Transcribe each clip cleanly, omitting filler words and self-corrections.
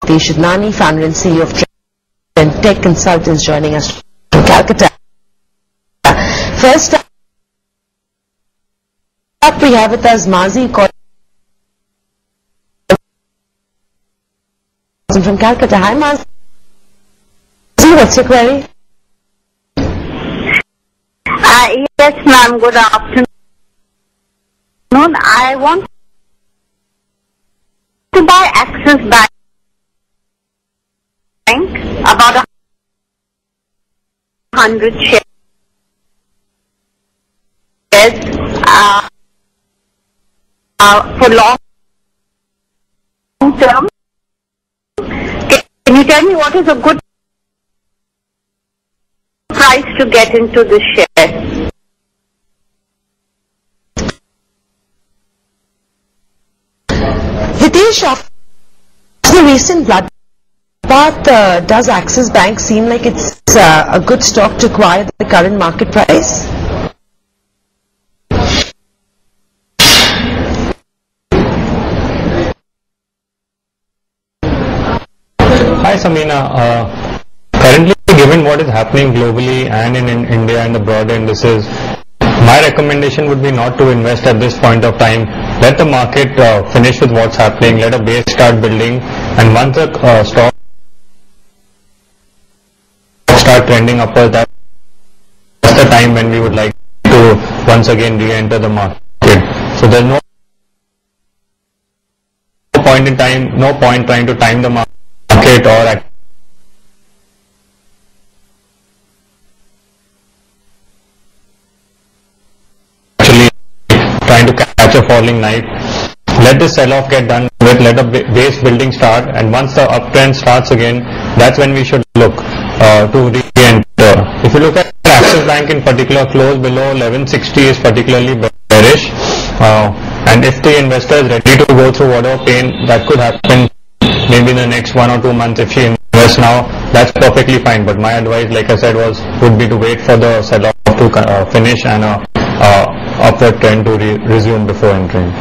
Hitesh Eidnani, founder and CEO of Trend Tech Consultants, joining us from Calcutta. First up, we have with us Mazi from Calcutta. Hi, Mazi. What's your query? Yes, ma'am. Good afternoon. I want to buy Axis Bank about 100 shares for long term. Can you tell me what is a good price to get into this share? Hitesh, after the recent bloodbath, does Axis Bank seem like it's a good stock to acquire at the current market price? Hi Samina, currently given what is happening globally and in India and the broader indices, my recommendation would be not to invest at this point of time. Let the market finish with what's happening, let a base start building, and once the stock start trending upwards, that's the time when we would like to once again re-enter the market. So there's no point in time, no point trying to time the market or actually trying to catch a falling knife. Let the sell-off get done with, let a base building start, and once the uptrend starts again, that's when we should look to re-enter. If you look at Axis Bank in particular, close below 1160 is particularly bearish, and if the investor is ready to go through whatever pain that could happen maybe in the next 1 or 2 months, if she invests now, that's perfectly fine. But my advice, like I said, would be to wait for the sell-off to finish and upward trend to resume before entering.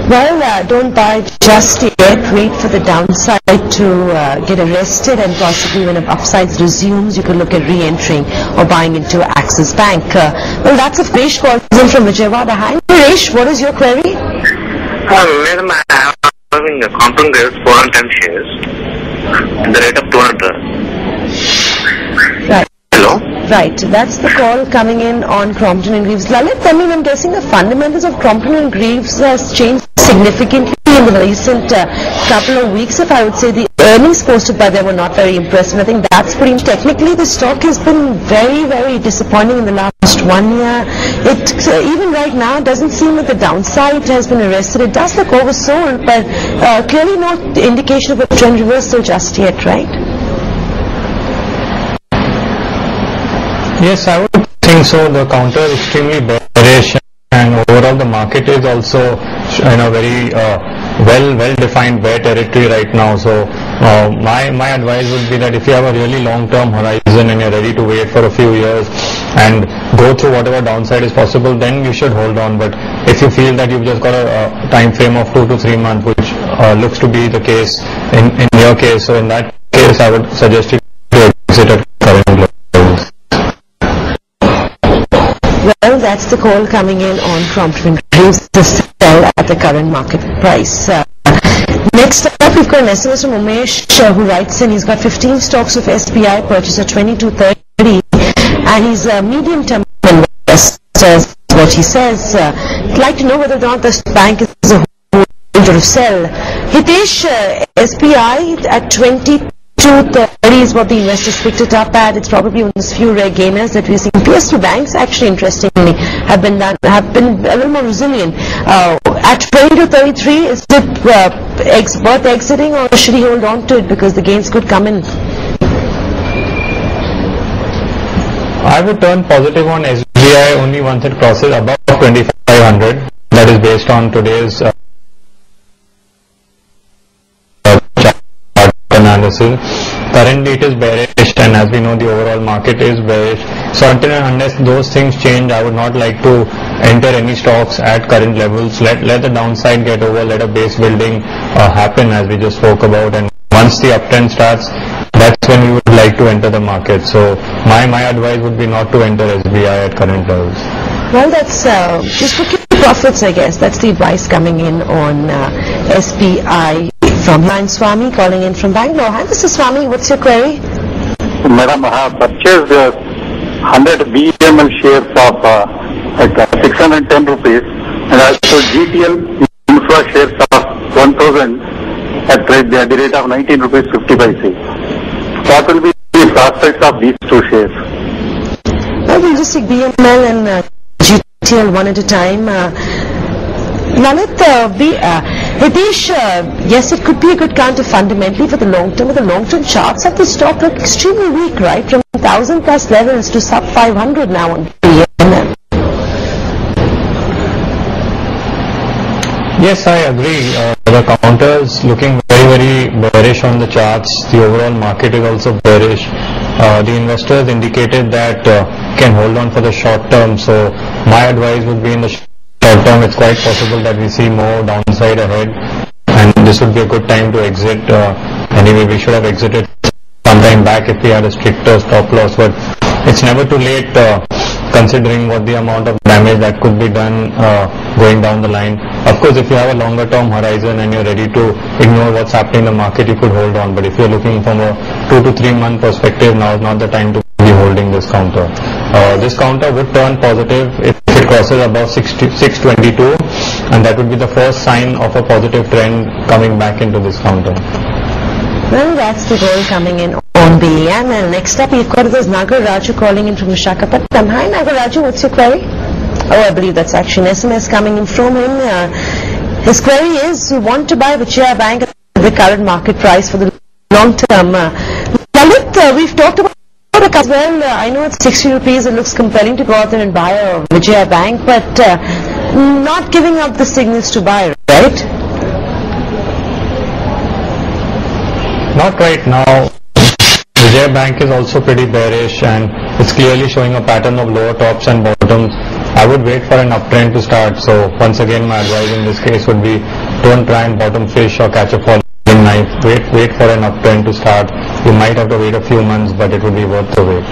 Well, don't buy just yet. Wait for the downside to get arrested, and possibly when the upside resumes, you could look at re-entering or buying into Axis Bank. Well, that's a Hitesh calls in from Vijayawada. Hi, Hitesh, what is your query? Madam, I am having a compound grade 410 shares at the rate of 200. Right. Hello? Right, that's the call coming in on Crompton and Greaves. Lalit, I mean, I'm guessing the fundamentals of Crompton and Greaves has changed significantly in the recent couple of weeks. If I would say the earnings posted by them were not very impressive, I think that's pretty much. Technically, the stock has been very, very disappointing in the last 1 year. It even right now doesn't seem like the downside has been arrested. It does look oversold, but clearly no indication of a trend reversal just yet, right? Yes, I would think so. The counter is extremely bearish, and overall the market is also in a very well-defined bear territory right now. So my advice would be that if you have a really long-term horizon and you're ready to wait for a few years and go through whatever downside is possible, then you should hold on. But if you feel that you've just got a time frame of 2 to 3 months, which looks to be the case in your case, so in that case I would suggest you to exit at current levels. Well, that's the call coming in on Crompton and Greaves to sell at the current market price. Next up, we've got an SMS from Umesh who writes in, he's got 15 stocks of SBI purchase at 22.30, and he's a medium-term investor, what he says. He'd like to know whether or not the bank is a holder to sell. Hitesh, SBI at 22.30 is what the investors picked it up at. It's probably one of those few rare gainers that we're seeing. PSU banks, actually, interestingly, have been a little more resilient. At 20 to 33, is it worth exiting, or should he hold on to it because the gains could come in? I would turn positive on SBI only once it crosses above 2500. That is based on today's chart analysis. Currently it is bearish, and as we know, the overall market is bearish. So until and unless those things change, I would not like to enter any stocks at current levels. Let the downside get over, let a base building happen, as we just spoke about, and once the uptrend starts, that's when we would like to enter the market. So my advice would be not to enter SBI at current levels. Well, that's just book your profits, I guess. That's the advice coming in on SBI from Line Swami calling in from Bangalore. Hi, Mr. Swami, what's your query? Madam, I have purchased 100 BML shares of 610 rupees and also GTL infra shares of 1000 at the rate of 19 rupees 50 paise. What will be the prospects of these two shares? Well, we'll just take BML and GTL one at a time. Lalit, Hitesh, yes, it could be a good counter fundamentally for the long term, but the long-term charts of the stock look extremely weak, right? From 1,000 plus levels to sub 500 now on BML. Yes, I agree. The counters looking very bearish on the charts. The overall market is also bearish. The investors indicated that can hold on for the short term. So my advice would be in the short term, it's quite possible that we see more downside ahead, and this would be a good time to exit. Anyway, we should have exited sometime back if we had a stricter stop loss, but it's never too late considering what the amount of damage that could be done going down the line. Of course, if you have a longer term horizon and you're ready to ignore what's happening in the market, you could hold on. But if you're looking from a 2 to 3 month perspective, now is not the time to be holding this counter. This counter would turn positive if it crosses above 622, and that would be the first sign of a positive trend coming back into this counter. Well, that's the goal coming in on BEM. And next up, we've got this Nagaraju calling in from Visakhapatnam. Hi, Nagaraju, what's your query? Oh, I believe that's actually an SMS coming in from him. His query is, we want to buy Vijaya Bank at the current market price for the long term. Lalit, we've talked about it as well. I know it's 60 rupees. It looks compelling to go out there and buy a Vijaya Bank, but not giving up the signals to buy, right? Not right now. Vijaya Bank is also pretty bearish, and it's clearly showing a pattern of lower tops and bottoms. I would wait for an uptrend to start. So once again, my advice in this case would be, don't try and bottom fish or catch a falling knife. Wait for an uptrend to start. You might have to wait a few months, but it would be worth the wait.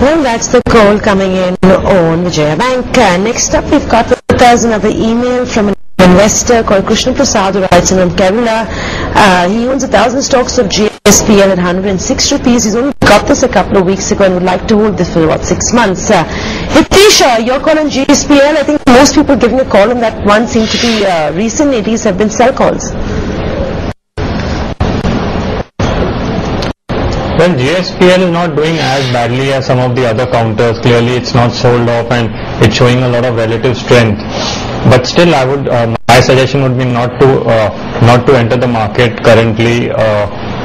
Well, that's the call coming in on Vijaya Bank. Next up, we've got with us another email from an investor called Krishna Prasad, who writes in from Kerala. He owns 1,000 stocks of GSPL at 106 rupees. He's only got this a couple of weeks ago and would like to hold this for about 6 months. Hitesh, your call on GSPL, I think most people giving a call on that one seem to be recent. These have been sell calls. Well, GSPL is not doing as badly as some of the other counters. Clearly, it's not sold off and it's showing a lot of relative strength. But still, I would my suggestion would be not to enter the market currently.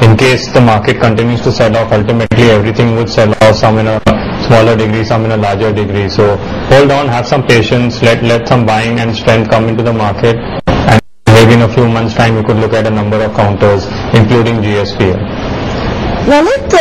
In case the market continues to sell off, ultimately everything would sell off, some in a smaller degree, some in a larger degree. So hold on, have some patience, let some buying and strength come into the market, and maybe in a few months' time you could look at a number of counters, including GSPL. Lalit,